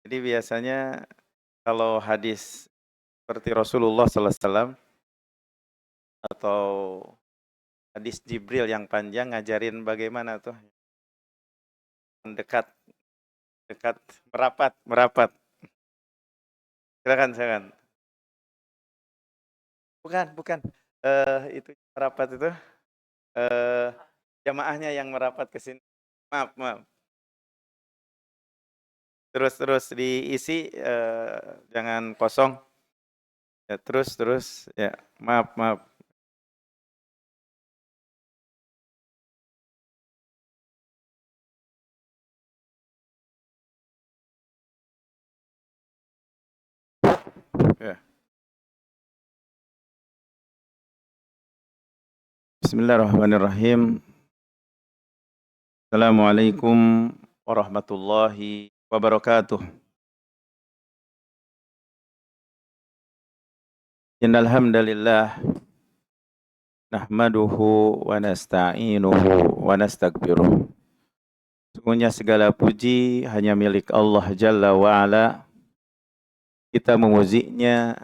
Jadi biasanya kalau hadis seperti Rasulullah SAW atau hadis Jibril yang panjang ngajarin bagaimana tuh mendekat, dekat, merapat, merapat. Silakan, silakan. Bukan, bukan. Itu merapat itu eh jamaahnya yang merapat ke sini. Maaf, maaf. Terus diisi jangan kosong. Ya, terus ya. Maaf, maaf. Ya. Bismillahirrahmanirrahim. Assalamualaikum warahmatullahi wabarakatuh. Innal hamdalillah nahmaduhu wa nasta'inuhu wa nastaghfiruh. Sungguhnya segala puji hanya milik Allah Jalla wa Ala. Kita memujinya,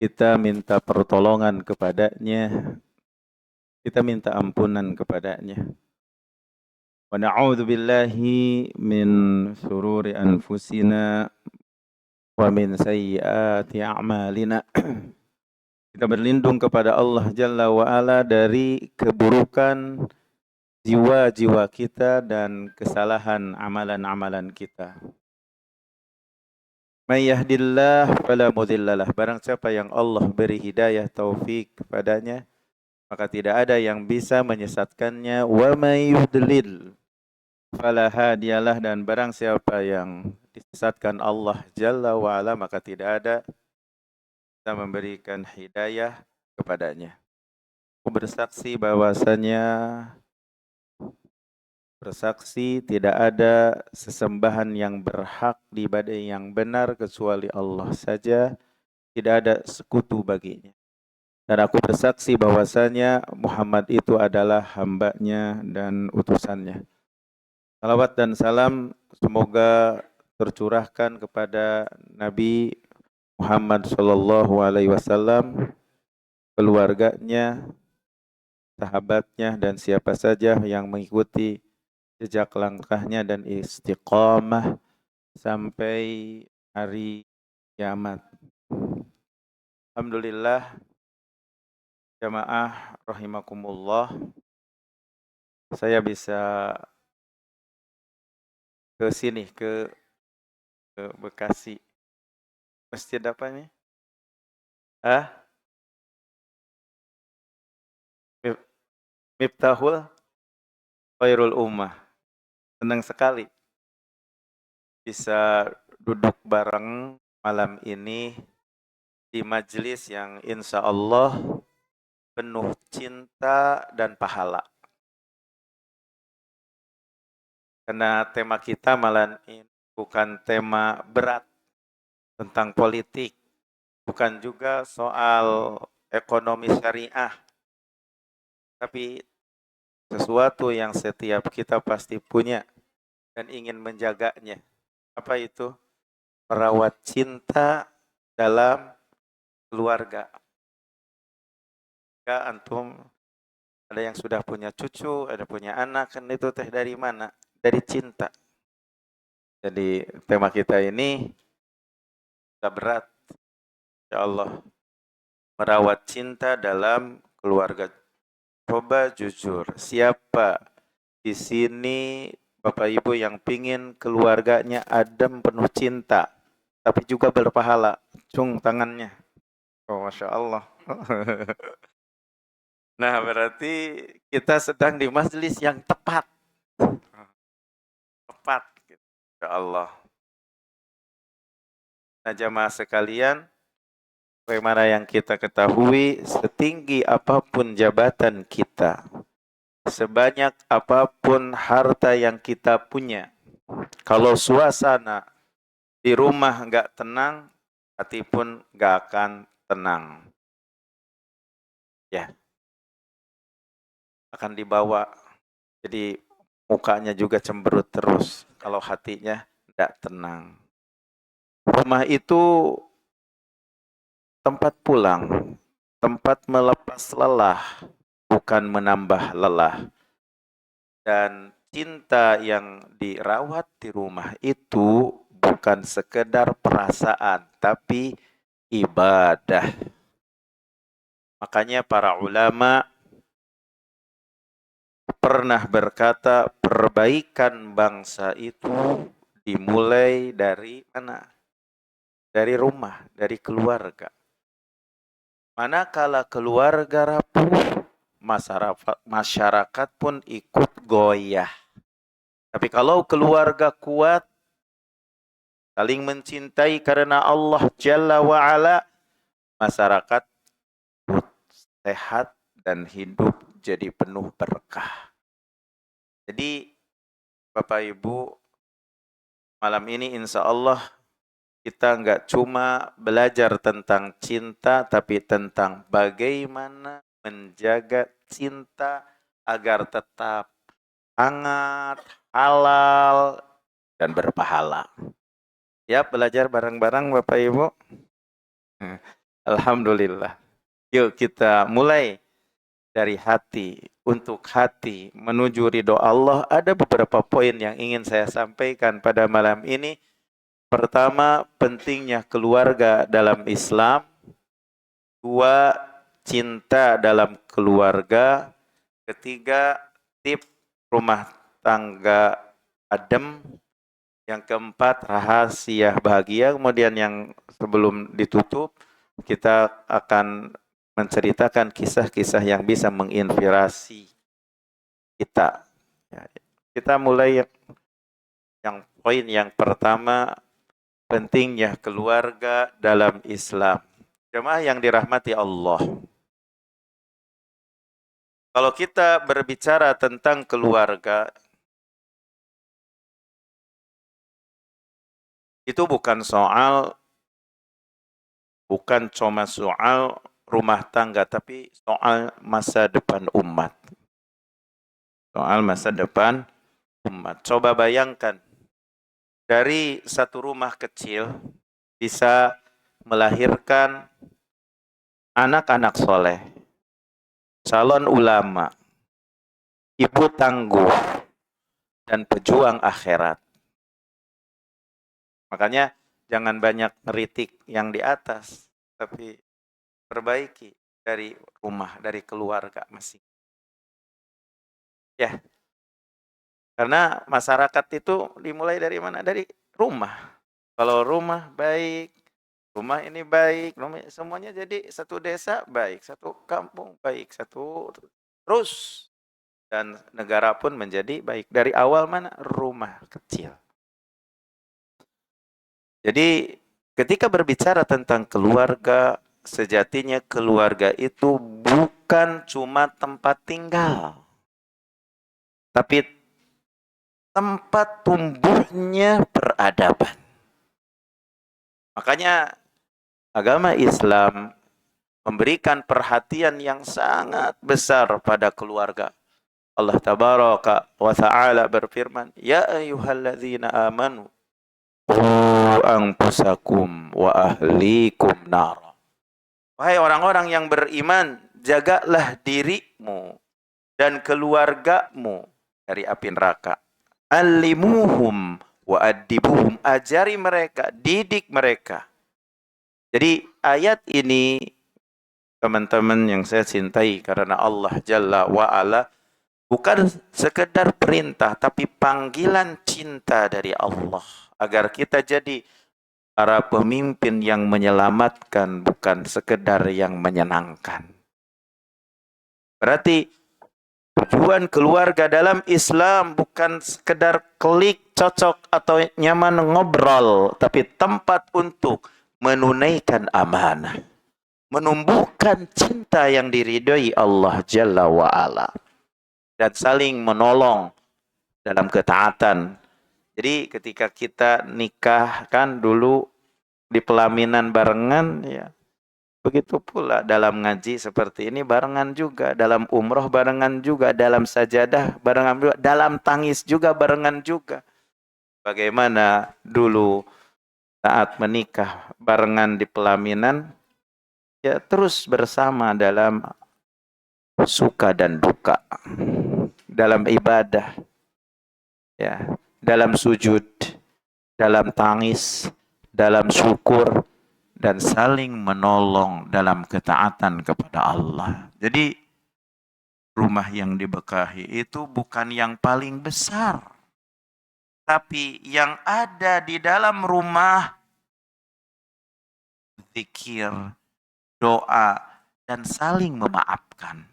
kita minta pertolongan kepadanya, kita minta ampunan kepadanya. Wa na'udzu billahi min syururi anfusina wa min sayyiati a'malina. Kita berlindung kepada Allah Jalla wa Ala dari keburukan jiwa-jiwa kita dan kesalahan amalan-amalan kita. May yahdillah fala mudhillalah. Barang siapa yang Allah beri hidayah taufik kepadanya, maka tidak ada yang bisa menyesatkannya. Wa may yudlil fala hadiyalah. Dan barang siapa yang disesatkan Allah Jalla wa Ala, maka tidak ada bisa memberikan hidayah kepadanya. Aku bersaksi tidak ada sesembahan yang berhak diibadahi yang benar kecuali Allah saja, tidak ada sekutu baginya. Dan aku bersaksi bahwasanya Muhammad itu adalah hambanya dan utusannya. Salawat dan salam semoga tercurahkan kepada Nabi Muhammad sallallahu alaihi wasallam, keluarganya, sahabatnya, dan siapa saja yang mengikuti jejak langkahnya dan istiqamah sampai hari kiamat. Alhamdulillah, jamaah rahimakumullah, saya bisa ke sini, ke Bekasi. Masjid apa nih? Miftahul Khairul Ummah. Senang sekali bisa duduk bareng malam ini di majelis yang insya Allah penuh cinta dan pahala. Karena tema kita malam ini bukan tema berat tentang politik, bukan juga soal ekonomi syariah, tapi sesuatu yang setiap kita pasti punya dan ingin menjaganya. Apa itu? Merawat cinta dalam keluarga. Jika antum ada yang sudah punya cucu, ada punya anak, kan itu teh dari mana? Dari cinta. Jadi tema kita ini tidak berat, ya Allah. Merawat cinta dalam keluarga. Coba jujur, siapa di sini Bapak Ibu yang pingin keluarganya adem penuh cinta, tapi juga berpahala? Cung tangannya. Oh, Masya Allah. Nah, berarti kita sedang di majelis yang tepat. Tepat. Ya Allah. Nah, jamaah sekalian, bagaimana yang kita ketahui, setinggi apapun jabatan kita, sebanyak apapun harta yang kita punya, kalau suasana di rumah nggak tenang, hati pun nggak akan tenang. Ya, akan dibawa. Jadi mukanya juga cemberut terus kalau hatinya tidak tenang. Rumah itu tempat pulang, tempat melepas lelah, bukan menambah lelah. Dan cinta yang dirawat di rumah itu bukan sekedar perasaan, tapi ibadah. Makanya para ulama pernah berkata, perbaikan bangsa itu dimulai dari mana? Dari rumah, dari keluarga. Manakala keluarga rapuh, masyarakat pun ikut goyah. Tapi kalau keluarga kuat, saling mencintai karena Allah Jalla wa'ala, masyarakat sehat dan hidup jadi penuh berkah. Jadi Bapak Ibu, malam ini insya Allah kita nggak cuma belajar tentang cinta, tapi tentang bagaimana menjaga cinta agar tetap hangat, halal, dan berpahala. Ya, belajar bareng-bareng Bapak Ibu. Alhamdulillah. Yuk kita mulai dari hati, untuk hati, menuju ridho Allah. Ada beberapa poin yang ingin saya sampaikan pada malam ini. Pertama, pentingnya keluarga dalam Islam. Dua, cinta dalam keluarga. Ketiga, tip rumah tangga adem. Yang keempat, rahasia bahagia. Kemudian yang sebelum ditutup, kita akan menceritakan kisah-kisah yang bisa menginspirasi kita. Kita mulai yang poin yang pertama, pentingnya keluarga dalam Islam. Jemaah yang dirahmati Allah. Kalau kita berbicara tentang keluarga, itu bukan cuma soal rumah tangga, tapi soal masa depan umat. Soal masa depan umat. Coba bayangkan, dari satu rumah kecil bisa melahirkan anak-anak soleh, calon ulama, ibu tangguh, dan pejuang akhirat. Makanya jangan banyak ngeritik yang di atas, tapi perbaiki dari rumah, dari keluarga masing. Ya, karena masyarakat itu dimulai dari mana? Dari rumah. Kalau rumah baik, rumah ini baik, semuanya jadi satu desa baik, satu kampung baik, satu terus. Dan negara pun menjadi baik. Dari awal mana? Rumah kecil. Jadi ketika berbicara tentang keluarga, sejatinya keluarga itu bukan cuma tempat tinggal, tapi tempat tumbuhnya peradaban. Makanya agama Islam memberikan perhatian yang sangat besar pada keluarga. Allah tabaraka wa ta'ala berfirman, "Ya ayyuhalladzina amanu qu anfusakum wa ahlikum nar." Wahai orang-orang yang beriman, jagalah dirimu dan keluargamu dari api neraka. Allimuhum wa addibuhum, ajari mereka, didik mereka. Jadi ayat ini, teman-teman yang saya cintai karena Allah Jalla wa'ala, bukan sekedar perintah, tapi panggilan cinta dari Allah. Agar kita jadi para pemimpin yang menyelamatkan, bukan sekedar yang menyenangkan. Berarti tujuan keluarga dalam Islam bukan sekedar klik, cocok, atau nyaman ngobrol, tapi tempat untuk menunaikan amanah. Menumbuhkan cinta yang diridhoi Allah Jalla wa'ala. Dan saling menolong dalam ketaatan. Jadi ketika kita nikah kan dulu di pelaminan barengan, ya begitu pula dalam ngaji seperti ini barengan juga, dalam umroh barengan juga, dalam sajadah barengan juga, dalam tangis juga barengan juga. Bagaimana dulu saat menikah barengan di pelaminan, ya terus bersama dalam suka dan duka, dalam ibadah, ya, dalam sujud, dalam tangis, dalam syukur, dan saling menolong dalam ketaatan kepada Allah. Jadi rumah yang diberkahi itu bukan yang paling besar, tapi yang ada di dalam rumah zikir, doa, dan saling memaafkan.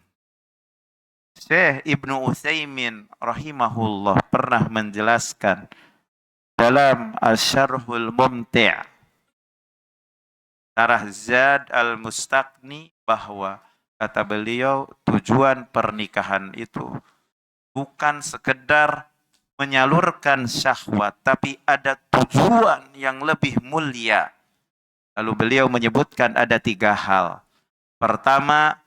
Syekh Ibnu Utsaimin rahimahullah pernah menjelaskan dalam Asy-Syarhul Mumti' Syarah Zad Al-Mustaqni bahwa kata beliau tujuan pernikahan itu bukan sekedar menyalurkan syahwat, tapi ada tujuan yang lebih mulia. Lalu beliau menyebutkan ada 3 hal. Pertama,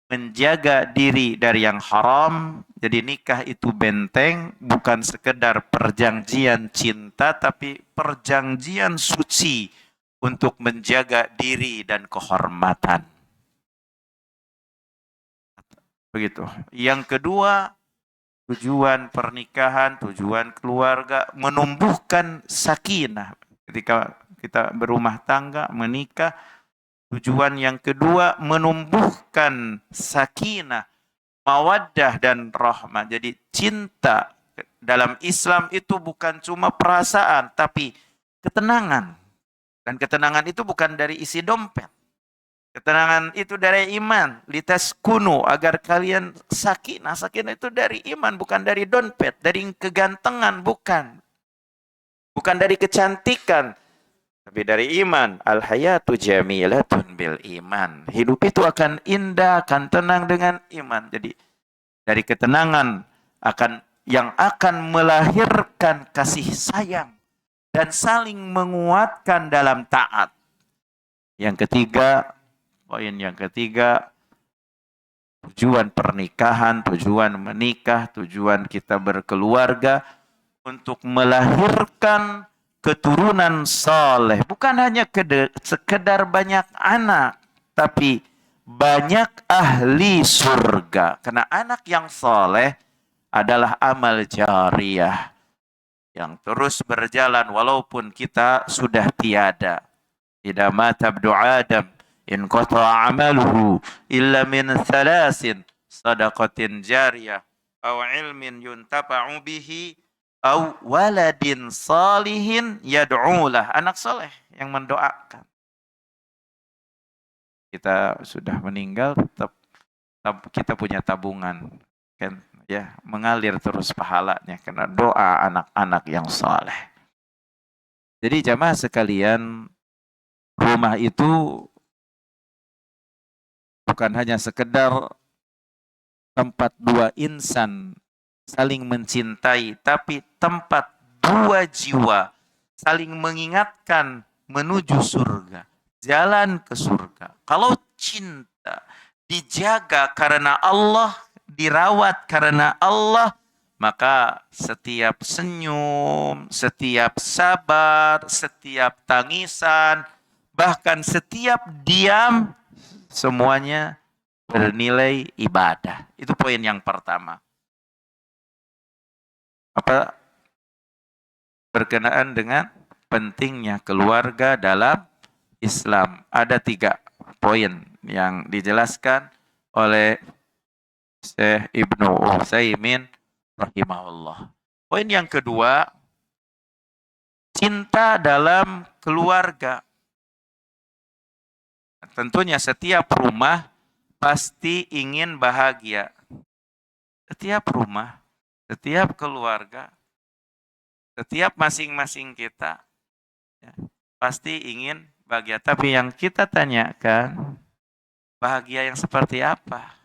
menjaga diri dari yang haram. Jadi nikah itu benteng, bukan sekedar perjanjian cinta, tapi perjanjian suci untuk menjaga diri dan kehormatan. Begitu. Yang kedua, tujuan pernikahan, tujuan keluarga, menumbuhkan sakinah. Ketika kita berumah tangga, menikah, tujuan yang kedua menumbuhkan sakinah, mawaddah dan rahmah. Jadi cinta dalam Islam itu bukan cuma perasaan, tapi ketenangan. Dan ketenangan itu bukan dari isi dompet. Ketenangan itu dari iman. Litaskunu, agar kalian sakinah. Sakinah itu dari iman, bukan dari dompet. Dari kegantengan, bukan. Bukan dari kecantikan, tapi dari iman. Al-hayatu jamilatun bil iman. Hidup itu akan indah, akan tenang dengan iman. Jadi dari ketenangan yang akan melahirkan kasih sayang dan saling menguatkan dalam taat. Yang ketiga, poin yang ketiga, tujuan pernikahan, tujuan menikah, tujuan kita berkeluarga untuk melahirkan keturunan saleh. Bukan hanya sekedar banyak anak, tapi banyak ahli surga. Karena anak yang saleh adalah amal jariyah yang terus berjalan walaupun kita sudah tiada. Idza mata ibnu Adam in qata'a amaluhu illa min thalasin sadaqatin jariyah aw ilmin yuntafa'u bihi aw waladin salihin yad'ulah. Anak soleh yang mendoakan. Kita sudah meninggal, tetap kita punya tabungan, kan, ya, mengalir terus pahalanya karena doa anak-anak yang soleh. Jadi jamaah sekalian, rumah itu bukan hanya sekedar tempat dua insan saling mencintai, tapi tempat dua jiwa saling mengingatkan menuju surga, jalan ke surga. Kalau cinta dijaga karena Allah, dirawat karena Allah, maka setiap senyum, setiap sabar, setiap tangisan, bahkan setiap diam, semuanya bernilai ibadah. Itu poin yang pertama. Apa berkenaan dengan pentingnya keluarga dalam Islam? Ada 3 poin yang dijelaskan oleh Syekh Ibnu Utsaimin rahimahullah. Poin yang kedua, cinta dalam keluarga. Tentunya setiap rumah pasti ingin bahagia. Setiap rumah, setiap keluarga, setiap masing-masing kita, ya, pasti ingin bahagia. Tapi yang kita tanyakan, bahagia yang seperti apa?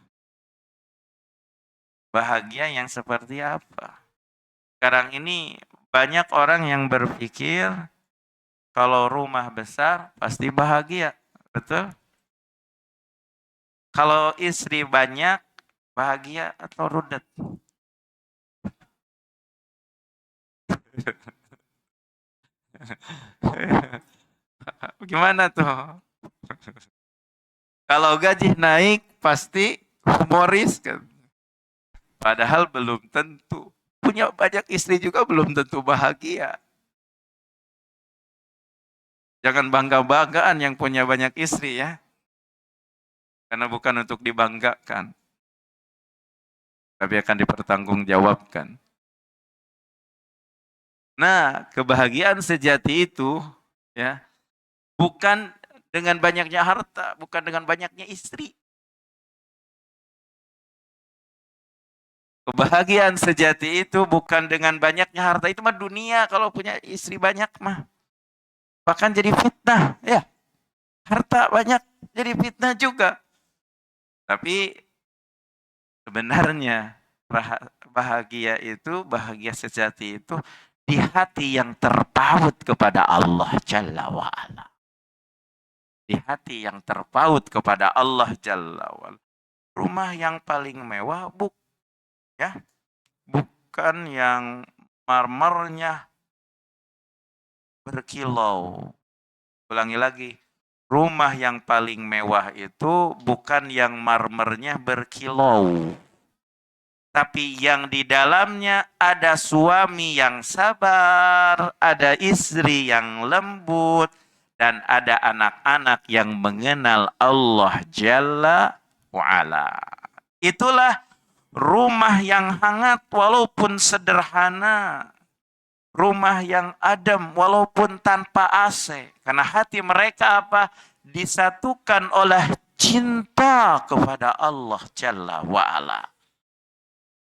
Bahagia yang seperti apa? Sekarang ini banyak orang yang berpikir kalau rumah besar pasti bahagia. Betul? Kalau istri banyak, bahagia atau rudet? Gimana tuh? Kalau gaji naik pasti humoris kan. Padahal belum tentu. Punya banyak istri juga belum tentu bahagia. Jangan bangga-banggaan yang punya banyak istri ya. Karena bukan untuk dibanggakan. Tapi akan dipertanggungjawabkan. Nah, kebahagiaan sejati itu ya bukan dengan banyaknya harta, bukan dengan banyaknya istri. Kebahagiaan sejati itu bukan dengan banyaknya harta, itu mah dunia kalau punya istri banyak mah. Bahkan jadi fitnah, ya. Harta banyak jadi fitnah juga. Tapi sebenarnya bahagia itu, bahagia sejati itu di hati yang terpaut kepada Allah Jalla wa'ala. Di hati yang terpaut kepada Allah Jalla wa'ala. Rumah yang paling mewah ya, bukan yang marmernya berkilau. Ulangi lagi, rumah yang paling mewah itu bukan yang marmernya berkilau. Tapi yang di dalamnya ada suami yang sabar, ada istri yang lembut, dan ada anak-anak yang mengenal Allah Jalla wa'ala. Itulah rumah yang hangat walaupun sederhana. Rumah yang adem walaupun tanpa AC. Karena hati mereka apa? Disatukan oleh cinta kepada Allah Jalla wa'ala.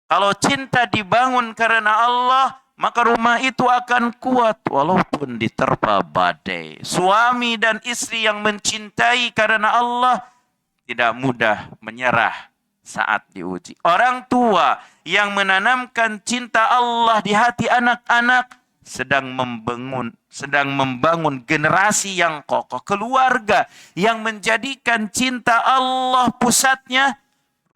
Kalau cinta dibangun karena Allah, maka rumah itu akan kuat walaupun diterpa badai. Suami dan istri yang mencintai karena Allah tidak mudah menyerah saat diuji. Orang tua yang menanamkan cinta Allah di hati anak-anak sedang membangun generasi yang kokoh, keluarga yang menjadikan cinta Allah pusatnya,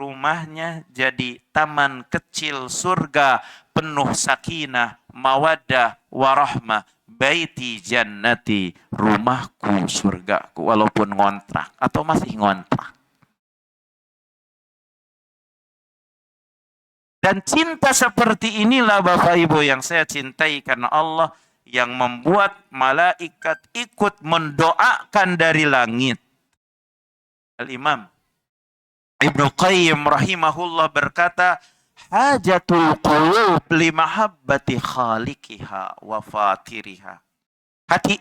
rumahnya jadi taman kecil surga penuh sakinah, mawaddah, warahmah. Baiti jannati, rumahku surgaku, walaupun ngontrak atau masih ngontrak. Dan cinta seperti inilah Bapak Ibu yang saya cintai karena Allah yang membuat malaikat ikut mendoakan dari langit. Al-Imam Ibnu Qayyim rahimahullah berkata, hajatul qulub li mahabbati khaliqiha wa fatiriha. Hati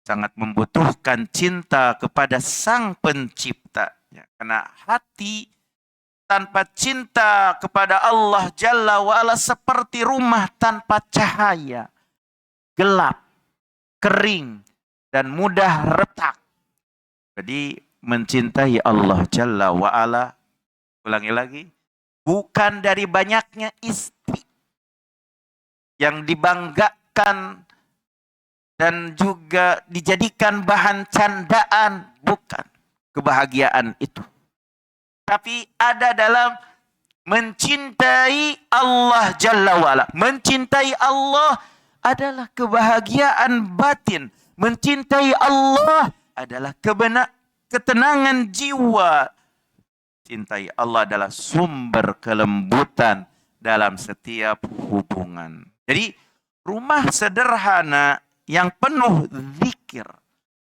sangat membutuhkan cinta kepada sang pencipta. Karena hati tanpa cinta kepada Allah Jalla wa'ala seperti rumah tanpa cahaya. Gelap, kering, dan mudah retak. Jadi mencintai Allah Jalla wa'ala, ulangi lagi, bukan dari banyaknya istri yang dibanggakan dan juga dijadikan bahan candaan, bukan kebahagiaan itu. Tapi ada dalam mencintai Allah Jalla wa'ala. Mencintai Allah adalah kebahagiaan batin. Mencintai Allah adalah ketenangan jiwa. Cintai Allah adalah sumber kelembutan dalam setiap hubungan. Jadi rumah sederhana yang penuh zikir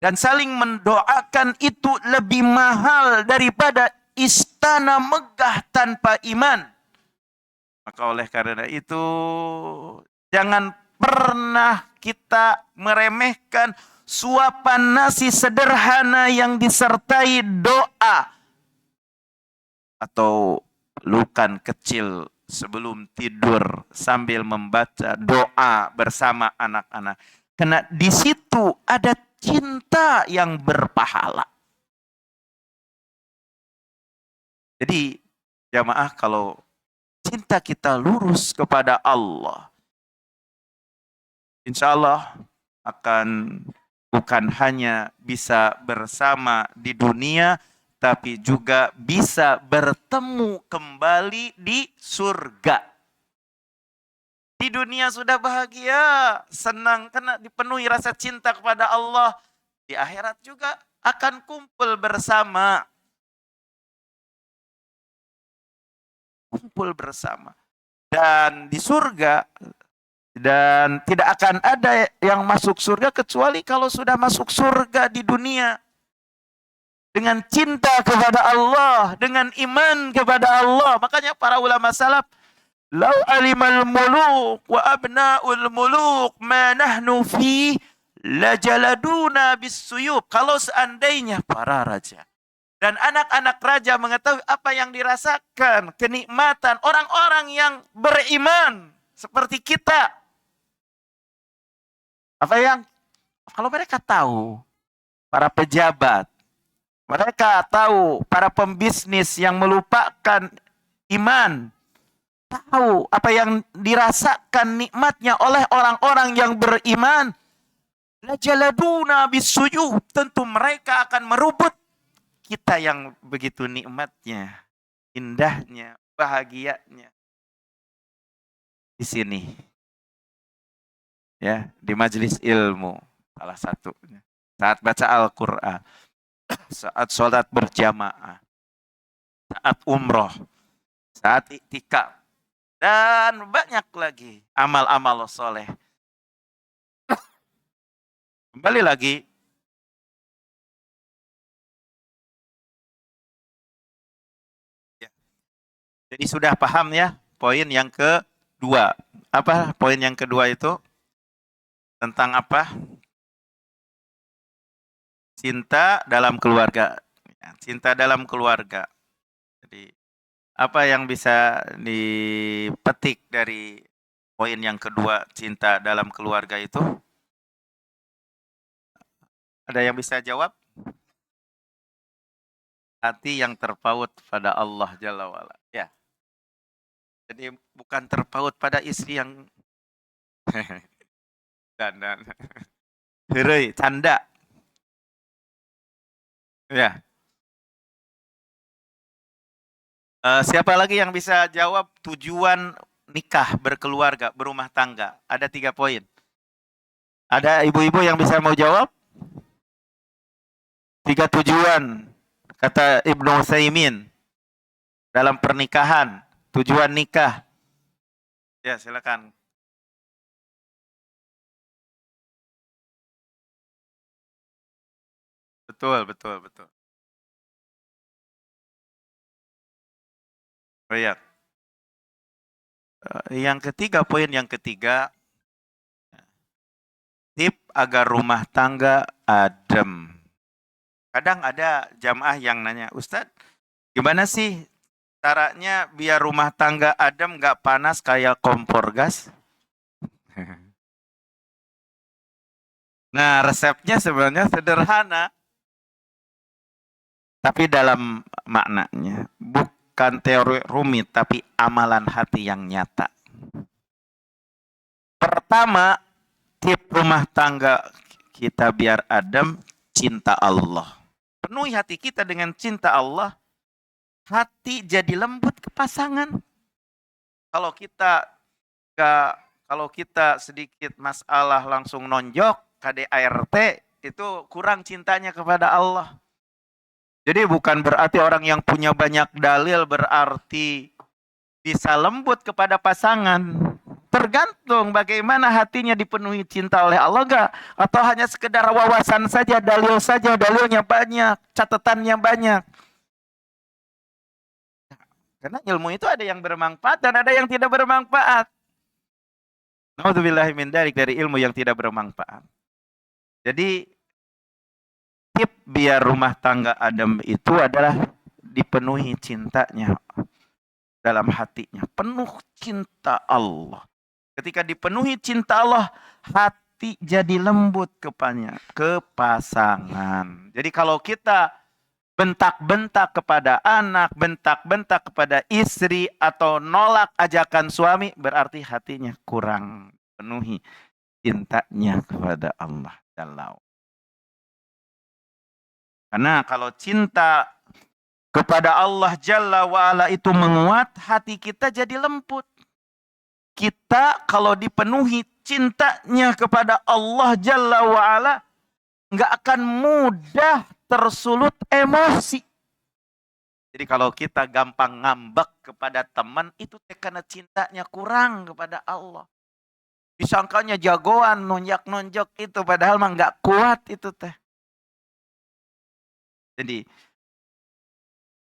dan saling mendoakan itu lebih mahal daripada istana megah tanpa iman. Maka oleh karena itu jangan pernah kita meremehkan suapan nasi sederhana yang disertai doa atau lukan kecil sebelum tidur sambil membaca doa bersama anak-anak. Karena di situ ada cinta yang berpahala. Jadi jamaah, kalau cinta kita lurus kepada Allah, insya Allah akan bukan hanya bisa bersama di dunia, tapi juga bisa bertemu kembali di surga. Di dunia sudah bahagia, senang, karena dipenuhi rasa cinta kepada Allah. Di akhirat juga akan kumpul bersama. Kumpul bersama. Dan di surga, dan tidak akan ada yang masuk surga kecuali kalau sudah masuk surga di dunia. Dengan cinta kepada Allah, dengan iman kepada Allah. Makanya para ulama salaf, lau alimal muluk wa abna'ul muluk ma nahnu fi lajaladuna bisuyub. Kalau seandainya para raja dan anak-anak raja mengetahui apa yang dirasakan, kenikmatan orang-orang yang beriman seperti kita. Apa yang, kalau mereka tahu, para pejabat, mereka tahu, para pembisnis yang melupakan iman, tahu apa yang dirasakan nikmatnya oleh orang-orang yang beriman, lajaladuna bisuyuh, tentu mereka akan merubut kita yang begitu nikmatnya, indahnya, bahagianya di sini. Ya, di majelis ilmu salah satunya. Saat baca Al-Qur'an, saat sholat berjamaah, saat umroh, saat iktikaf, dan banyak lagi amal-amal soleh. Kembali lagi, ya. Jadi sudah paham ya poin yang kedua. Apa poin yang kedua itu? Tentang apa? Cinta dalam keluarga. Cinta dalam keluarga. Jadi apa yang bisa dipetik dari poin yang kedua, cinta dalam keluarga itu? Ada yang bisa jawab? Hati yang terpaut pada Allah Jalla wa'ala. Ya. Jadi bukan terpaut pada istri yang dan herei, canda. Ya. Siapa lagi yang bisa jawab tujuan nikah, berkeluarga, berumah tangga? Ada 3 poin. Ada ibu-ibu yang bisa mau jawab? 3 tujuan, kata Ibnu Utsaimin, dalam pernikahan, tujuan nikah. Ya, silakan. Betul, betul, betul. Baik. Yang ketiga, poin yang ketiga, tip agar rumah tangga adem. Kadang ada jamaah yang nanya, Ustadz, gimana sih caranya biar rumah tangga adem, gak panas kayak kompor gas? Nah, resepnya sebenarnya sederhana, tapi dalam maknanya. Bukan teori rumit, tapi amalan hati yang nyata. Pertama, tip rumah tangga kita biar adem, cinta Allah. Penuhi hati kita dengan cinta Allah, hati jadi lembut ke pasangan. Kalau kita sedikit masalah langsung nonjok, KDART, itu kurang cintanya kepada Allah. Jadi bukan berarti orang yang punya banyak dalil berarti bisa lembut kepada pasangan. Tergantung bagaimana hatinya dipenuhi cinta oleh Allah enggak, atau hanya sekedar wawasan saja, dalilnya banyak, catatannya banyak. Karena ilmu itu ada yang bermanfaat dan ada yang tidak bermanfaat. Naudzubillahi min dzalik, dari ilmu yang tidak bermanfaat. Jadi tip biar rumah tangga adem itu adalah dipenuhi cintanya dalam hatinya, penuh cinta Allah. Ketika dipenuhi cinta Allah, hati jadi lembut kepadanya, ke pasangan. Jadi kalau kita bentak-bentak kepada anak, bentak-bentak kepada istri, atau nolak ajakan suami, berarti hatinya kurang penuhi cintanya kepada Allah. Karena kalau cinta kepada Allah Jalla wa'ala itu menguat, hati kita jadi lembut. Kita kalau dipenuhi cintanya kepada Allah Jalla wa'ala, nggak akan mudah tersulut emosi. Jadi kalau kita gampang ngambek kepada teman, itu karena cintanya kurang kepada Allah. Disangkanya jagoan, nonjak-nonjok itu, padahal mah nggak kuat itu teh. Jadi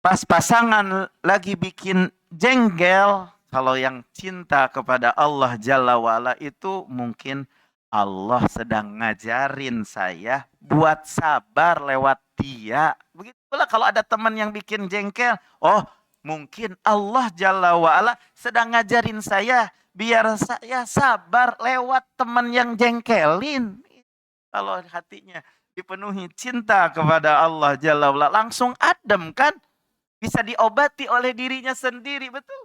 pas pasangan lagi bikin jengkel, kalau yang cinta kepada Allah Jalla wa'ala itu mungkin Allah sedang ngajarin saya buat sabar lewat dia. Begitu pula kalau ada teman yang bikin jengkel, oh mungkin Allah Jalla wa'ala sedang ngajarin saya biar saya sabar lewat teman yang jengkelin. Kalau hatinya dipenuhi cinta kepada Allah Jalla wa'ala, langsung adem kan? Bisa diobati oleh dirinya sendiri, betul?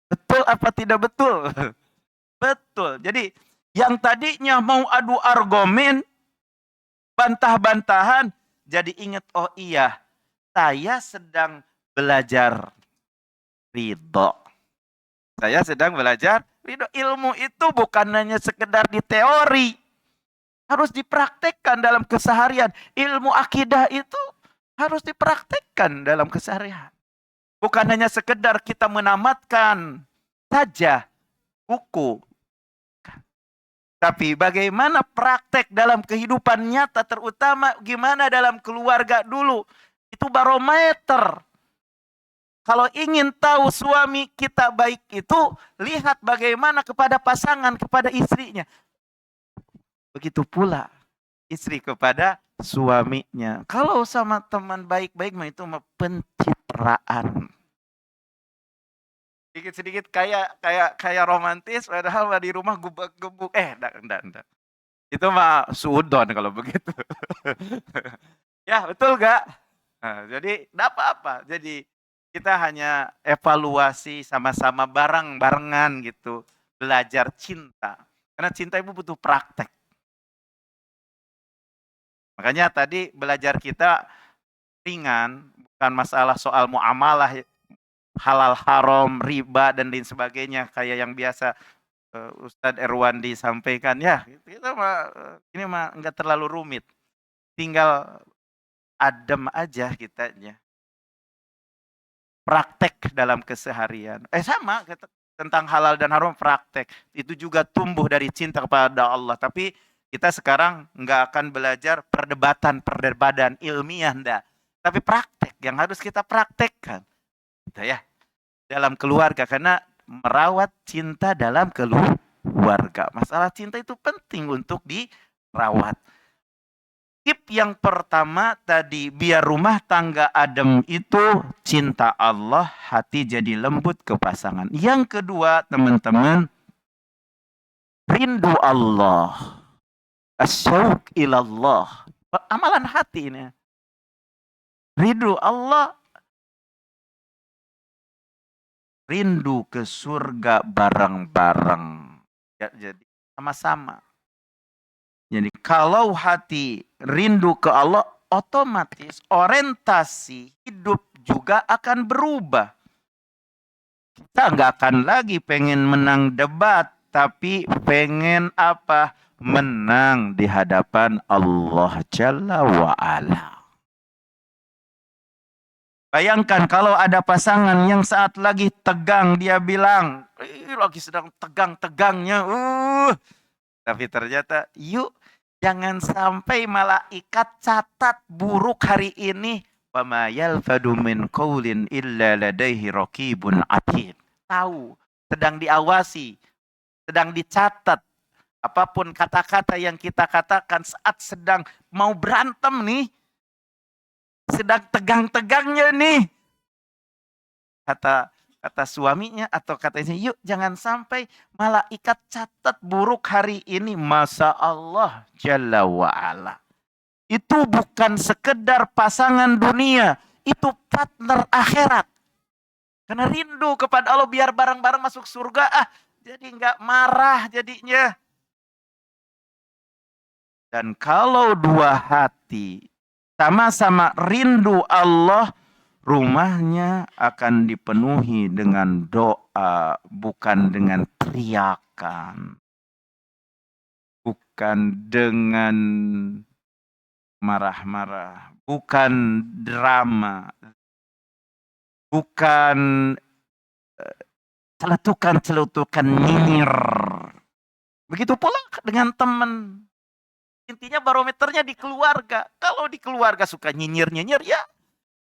Betul apa tidak betul? Betul. Jadi yang tadinya mau adu argumen, bantah-bantahan, jadi ingat, oh iya, saya sedang belajar ridho. Saya sedang belajar ridho. Ilmu itu bukan hanya sekedar di teori, harus dipraktekkan dalam keseharian. Ilmu akidah itu harus dipraktekkan dalam keseharian. Bukan hanya sekedar kita menamatkan saja buku. Tapi bagaimana praktek dalam kehidupan nyata, terutama gimana dalam keluarga dulu. Itu barometer. Kalau ingin tahu suami kita baik itu, lihat bagaimana kepada pasangan, kepada istrinya. Begitu pula istri kepada suaminya. Kalau sama teman baik-baik itu pencitraan. Sedikit-sedikit kayak romantis, padahal di rumah gubek-gebuk. Enggak. Itu mah suudon kalau begitu. Ya, betul gak? Nah, jadi enggak apa-apa. Jadi kita hanya evaluasi sama-sama barengan gitu. Belajar cinta. Karena cinta itu butuh praktek. Makanya tadi belajar kita ringan, bukan masalah soal muamalah, halal haram, riba dan lain sebagainya kayak yang biasa Ustadz Erwandi sampaikan. Ya, kita ini mah enggak terlalu rumit. Tinggal adem aja kitanya. Praktek dalam keseharian. Sama tentang halal dan haram, praktek. Itu juga tumbuh dari cinta kepada Allah. Tapi kita sekarang nggak akan belajar perdebatan ilmiah, enggak. Tapi praktek yang harus kita praktekkan. Gitu ya. Dalam keluarga, karena merawat cinta dalam keluarga. Masalah cinta itu penting untuk dirawat. Tip yang pertama tadi, biar rumah tangga adem itu cinta Allah, hati jadi lembut ke pasangan. Yang kedua, teman-teman, rindu Allah. Asyauq ilallah. Amalan hati ini. Rindu Allah, rindu ke surga bareng-bareng. Ya, jadi sama-sama. Jadi kalau hati rindu ke Allah, otomatis orientasi hidup juga akan berubah. Kita nggak akan lagi pengen menang debat, tapi pengen apa? Menang di hadapan Allah Jalla wa'ala. Bayangkan kalau ada pasangan yang saat lagi tegang, dia bilang, lagi sedang tegang-tegangnya, tapi ternyata, yuk jangan sampai malaikat catat buruk hari ini. Wa ma yalfadu min qaulin illa ladaihi raqibun atid. Tahu, sedang diawasi, sedang dicatat. Apapun kata-kata yang kita katakan saat sedang mau berantem nih, sedang tegang-tegangnya nih. Kata suaminya atau katanya, yuk jangan sampai malaikat catat buruk hari ini. Masa Allah Jalla wa'ala. Itu bukan sekedar pasangan dunia, itu partner akhirat. Karena rindu kepada Allah biar bareng-bareng masuk surga, jadi nggak marah jadinya. Dan kalau dua hati sama-sama rindu Allah, rumahnya akan dipenuhi dengan doa, bukan dengan teriakan. bukan dengan marah-marah, bukan drama, bukan celetukan-celetukan nyinyir. Begitu pula dengan teman. Intinya barometernya di keluarga. Kalau di keluarga suka nyinyir-nyinyir, ya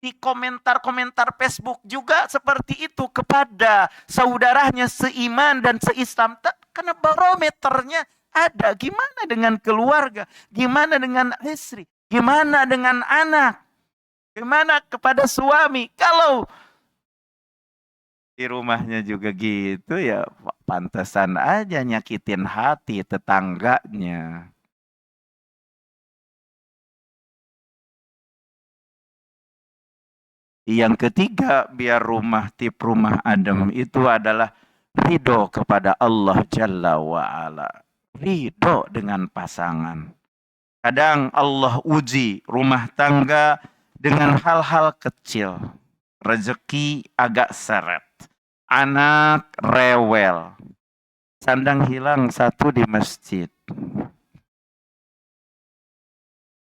di komentar-komentar Facebook juga seperti itu kepada saudaranya seiman dan seislam. Karena barometernya ada. Gimana dengan keluarga? Gimana dengan istri? Gimana dengan anak? Gimana kepada suami? Kalau di rumahnya juga gitu, ya pantesan aja nyakitin hati tetangganya. Yang ketiga, biar tip rumah adem itu adalah ridho kepada Allah Jalla wa'ala. Ridho dengan pasangan. Kadang Allah uji rumah tangga dengan hal-hal kecil. Rezeki agak seret. Anak rewel. Sandang hilang satu di masjid.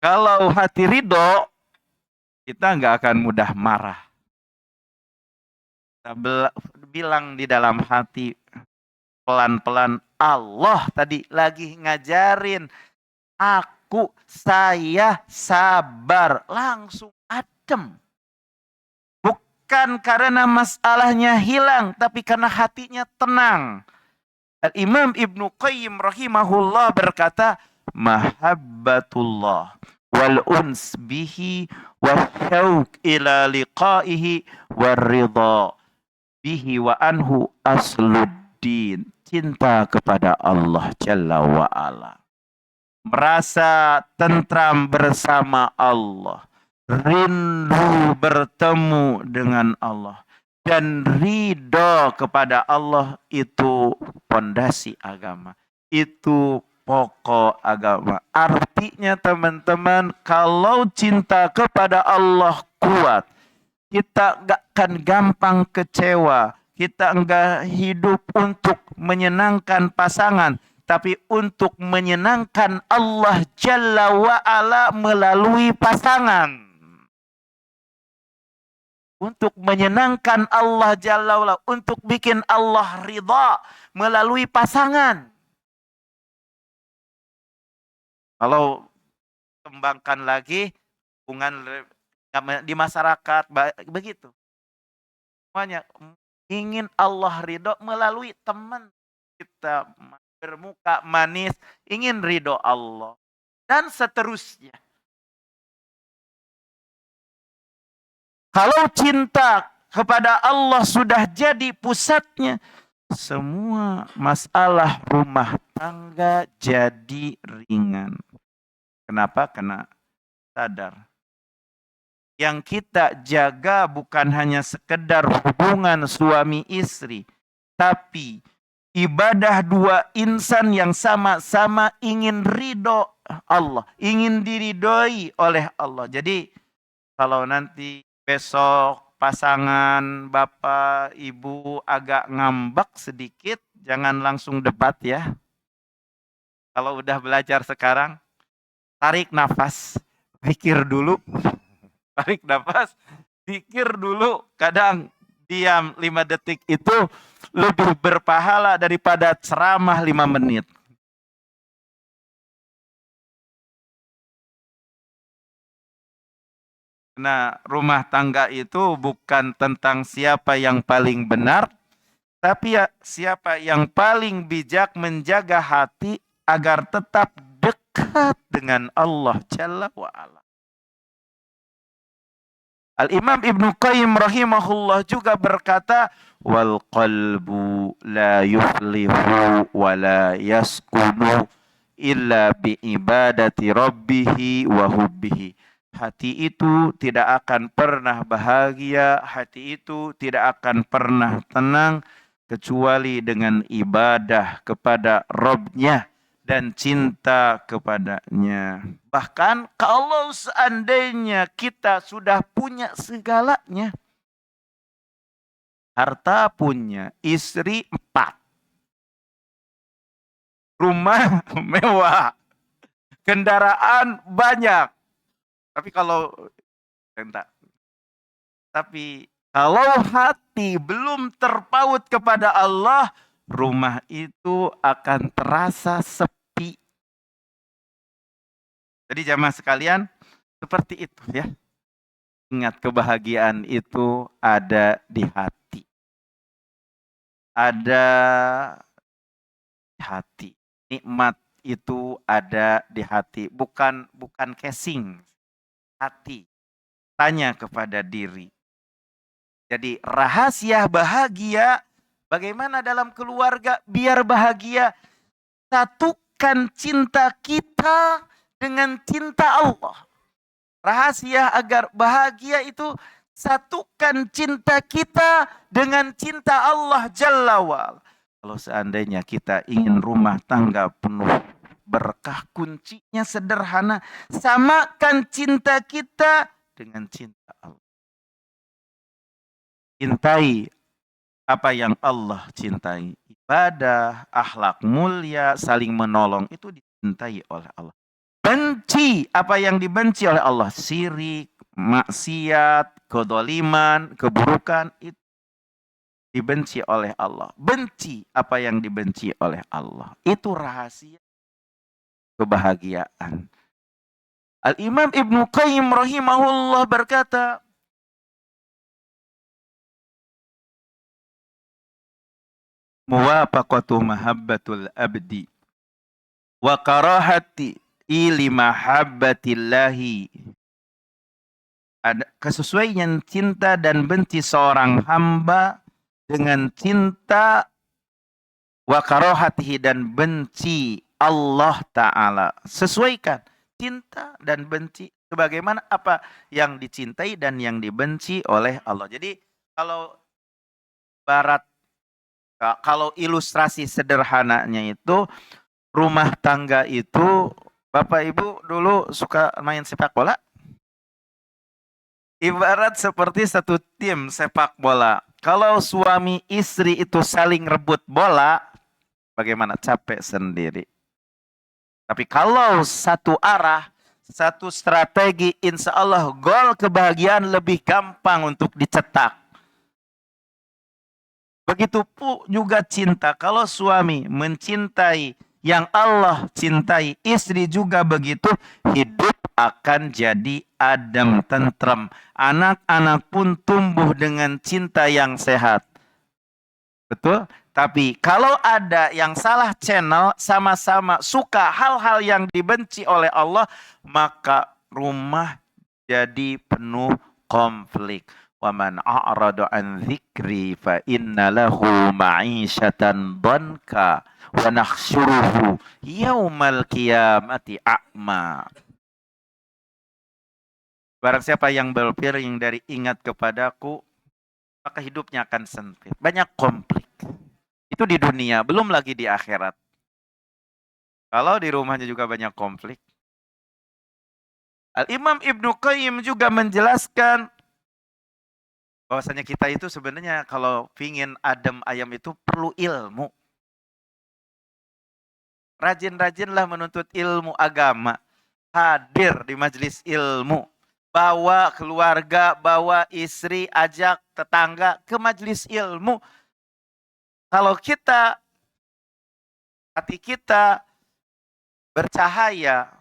Kalau hati ridho, kita nggak akan mudah marah. Kita bilang di dalam hati, pelan-pelan, Allah tadi lagi ngajarin saya sabar, langsung adem. Bukan karena masalahnya hilang, tapi karena hatinya tenang. Al-Imam Ibnu Qayyim rahimahullah berkata, mahabbatullah wal uns bihi wa syauq ila liqaihi waridha bihi wa anhu asluddin. Cinta kepada Allah Jalla wa ala. Merasa tentram bersama Allah. Rindu bertemu dengan Allah. Dan ridho kepada Allah itu pondasi agama. Itu pokok agama. Artinya teman-teman, kalau cinta kepada Allah kuat, kita gak akan gampang kecewa. Kita enggak hidup untuk menyenangkan pasangan, tapi untuk menyenangkan Allah Jalla wa'ala melalui pasangan. Untuk menyenangkan Allah Jalla wa'ala, untuk bikin Allah ridha melalui pasangan. Kalau kembangkan lagi hubungan di masyarakat begitu. Semuanya ingin Allah ridho melalui teman kita bermuka manis, ingin ridho Allah dan seterusnya. Kalau cinta kepada Allah sudah jadi pusatnya, semua masalah rumah tangga jadi ringan. Kenapa? Karena sadar. Yang kita jaga bukan hanya sekedar hubungan suami istri, tapi ibadah dua insan yang sama-sama ingin ridho Allah, ingin diridhoi oleh Allah. Jadi kalau nanti besok pasangan bapak ibu agak ngambek sedikit, jangan langsung debat ya. Kalau udah belajar sekarang, tarik nafas, pikir dulu. Tarik nafas, pikir dulu. Kadang diam 5 detik itu lebih berpahala daripada ceramah 5 menit. Nah, rumah tangga itu bukan tentang siapa yang paling benar, tapi siapa yang paling bijak menjaga hati agar tetap dekat dengan Allah Jalla wa'ala. Al-Imam Ibnu Qayyim rahimahullah juga berkata, wal qalbu la yuflihu wa la yaskunu illa bi ibadati rabbihi wa hubbihi. Hati itu tidak akan pernah bahagia, hati itu tidak akan pernah tenang kecuali dengan ibadah kepada Rabb-Nya dan cinta kepadanya. Bahkan kalau seandainya kita sudah punya segalanya, harta punya, istri 4, rumah mewah, kendaraan banyak. Tapi kalau hati belum terpaut kepada Allah, rumah itu akan terasa sepi. Jadi jamaah sekalian, seperti itu ya. Ingat, kebahagiaan itu ada di hati. Ada di hati. Nikmat itu ada di hati, bukan casing. Hati. Tanya kepada diri. Jadi rahasia bahagia, bagaimana dalam keluarga biar bahagia? Satukan cinta kita dengan cinta Allah. Rahasia agar bahagia itu satukan cinta kita dengan cinta Allah Jalla wa'ala. Kalau seandainya kita ingin rumah tangga penuh berkah, kuncinya sederhana. Samakan cinta kita dengan cinta Allah. Cintai apa yang Allah cintai. Ibadah, akhlak mulia, saling menolong, itu dicintai oleh Allah. Benci apa yang dibenci oleh Allah. Syirik, maksiat, kedoliman, keburukan, itu dibenci oleh Allah. Benci apa yang dibenci oleh Allah. Itu rahasia kebahagiaan. Al-Imam Ibnu Qayyim rahimahullah berkata, muwafaqatu mahabbatul abdi wa karahati li mahabbatillahi. Ada kesesuaian cinta dan benci seorang hamba dengan cinta wa karahatihi dan benci Allah Ta'ala. Sesuaikan cinta dan benci sebagaimana apa yang dicintai dan yang dibenci oleh Allah. Jadi kalau ilustrasi sederhananya itu, rumah tangga itu, Bapak Ibu dulu suka main sepak bola? Ibarat seperti satu tim sepak bola. Kalau suami istri itu saling rebut bola, bagaimana? Capek sendiri. Tapi kalau satu arah, satu strategi, insya Allah gol kebahagiaan lebih gampang untuk dicetak. Begitu pun juga cinta. Kalau suami mencintai yang Allah cintai, istri juga begitu, hidup akan jadi adem, tentrem. Anak-anak pun tumbuh dengan cinta yang sehat. Betul? Tapi kalau ada yang salah channel, sama-sama suka hal-hal yang dibenci oleh Allah, maka rumah jadi penuh konflik. Wa man a'rada an dzikri fa inna lahu ma'isyatan dhanka wa nahsyuruhu yaumal qiyamati a'ma. Barang siapa yang berpiring dari ingat kepadaku, maka hidupnya akan sempit. Banyak konflik. Itu di dunia, belum lagi di akhirat. Kalau di rumahnya juga banyak konflik. Al-Imam Ibnu Qayyim juga menjelaskan bahwasanya kita itu sebenarnya kalau pingin adem ayam itu perlu ilmu. Rajin-rajinlah menuntut ilmu agama. Hadir di majelis ilmu. Bawa keluarga, bawa istri, ajak tetangga ke majelis ilmu. Kalau hati kita bercahaya,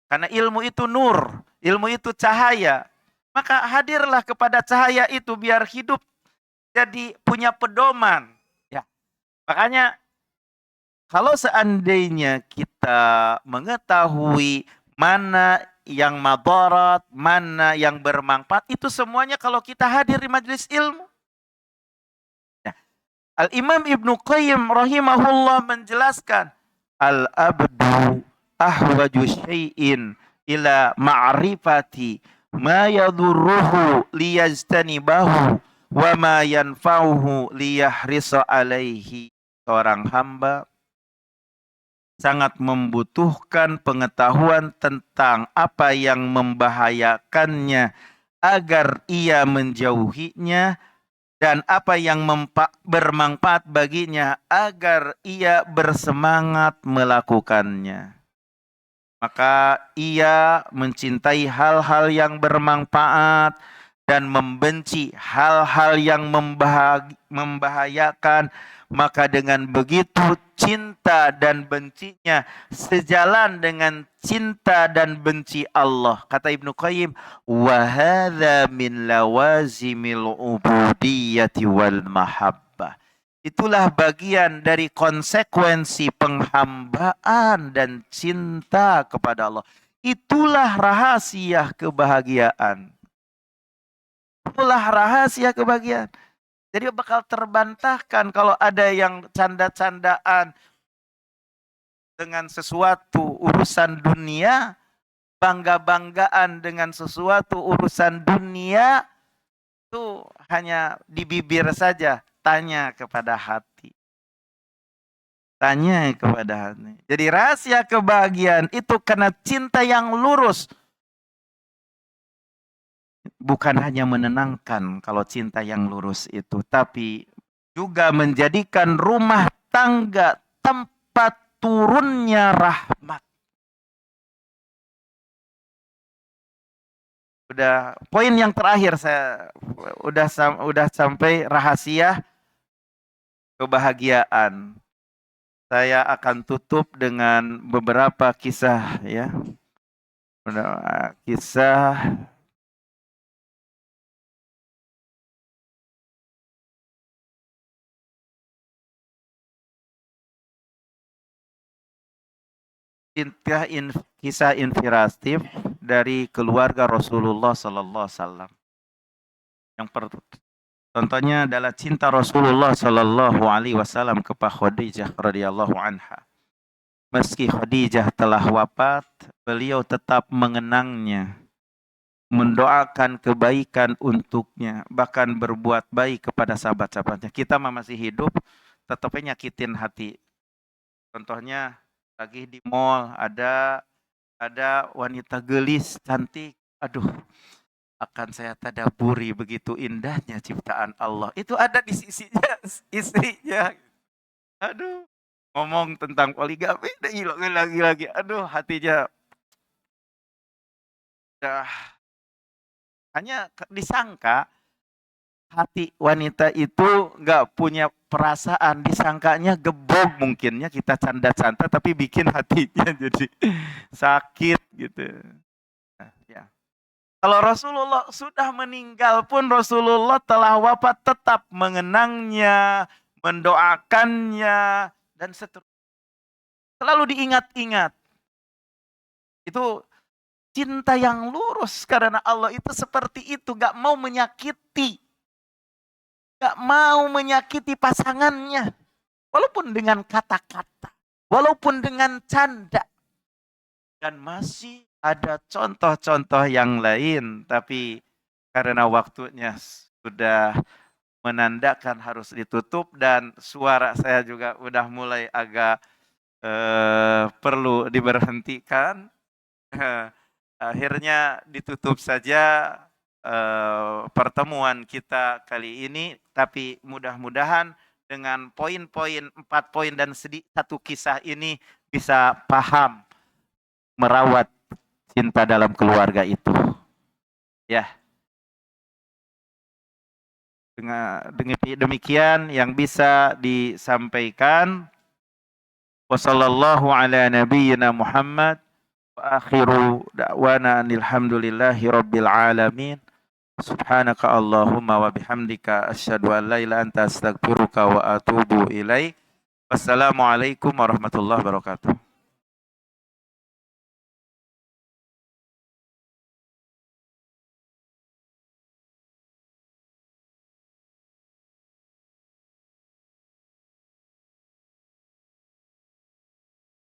karena ilmu itu nur, ilmu itu cahaya, maka hadirlah kepada cahaya itu biar hidup jadi punya pedoman. Ya. Makanya kalau seandainya kita mengetahui mana yang madarat, mana yang bermanfaat, itu semuanya kalau kita hadir di majelis ilmu. Ya. Al-Imam Ibnu Qayyim rahimahullah menjelaskan, al-abdu ahwaju syai'in ila ma'rifati ma yadurruhu liyajtanibahu wa ma yanfa'uhu liyahrisa alaihi. Seorang hamba sangat membutuhkan pengetahuan tentang apa yang membahayakannya agar ia menjauhinya dan apa yang bermanfaat baginya agar ia bersemangat melakukannya. Maka ia mencintai hal-hal yang bermanfaat dan membenci hal-hal yang membahayakan. Maka dengan begitu cinta dan bencinya sejalan dengan cinta dan benci Allah. Kata Ibnu Qayyim, wa hadza min lawazimil ubudiyyati wal mahabbah. Itulah bagian dari konsekuensi penghambaan dan cinta kepada Allah. Itulah rahasia kebahagiaan. Itulah rahasia kebahagiaan. Jadi bakal terbantahkan kalau ada yang canda-candaan dengan sesuatu urusan dunia, bangga-banggaan dengan sesuatu urusan dunia, itu hanya di bibir saja. Tanya kepada hati. Tanya kepada hati. Jadi rahasia kebahagiaan itu karena cinta yang lurus. Bukan hanya menenangkan kalau cinta yang lurus itu, tapi juga menjadikan rumah tangga tempat turunnya rahmat. Udah poin yang terakhir saya udah sampai rahasia kebahagiaan. Saya akan tutup dengan beberapa kisah ya. Kisah kisah inspiratif dari keluarga Rasulullah Sallallahu Alaihi Wasallam. Yang contohnya adalah cinta Rasulullah Sallallahu Alaihi Wasallam kepada Khadijah radhiyallahu anha. Meski Khadijah telah wafat, beliau tetap mengenangnya, mendoakan kebaikan untuknya, bahkan berbuat baik kepada sahabat-sahabatnya. Kita masih hidup, tetapnya nyakitin hati. Contohnya lagi di mall ada wanita gelis cantik, aduh, akan saya tadaburi begitu indahnya ciptaan Allah. Itu ada di sisinya istrinya. Aduh, ngomong tentang poligami, lagi. Aduh, hatinya hanya disangka hati wanita itu nggak punya perasaan, disangkanya gebog mungkinnya, kita canda-canda tapi bikin hatinya jadi sakit gitu. Nah, ya. Kalau Rasulullah sudah meninggal pun Rasulullah telah wafat tetap mengenangnya, mendoakannya dan seterusnya. Selalu diingat-ingat. Itu cinta yang lurus karena Allah itu seperti itu, gak mau menyakiti. Gak mau menyakiti pasangannya. Walaupun dengan kata-kata. Walaupun dengan canda. Dan masih ada contoh-contoh yang lain. Tapi karena waktunya sudah menandakan harus ditutup. Dan suara saya juga udah mulai agak perlu diberhentikan. Akhirnya ditutup saja pertemuan kita kali ini, tapi mudah-mudahan dengan poin-poin 4 poin dan satu kisah ini bisa paham merawat cinta dalam keluarga itu. Ya. Demikian yang bisa disampaikan. Wassallallahu ala nabiyyina Muhammad wa akhiru da'wana alhamdulillahi rabbil alamin. Subhanaka Allahumma wa bihamdika asyhadu an la ilaha anta astaghfiruka wa atubu ilaik. Wassalamualaikum warahmatullahi wabarakatuh.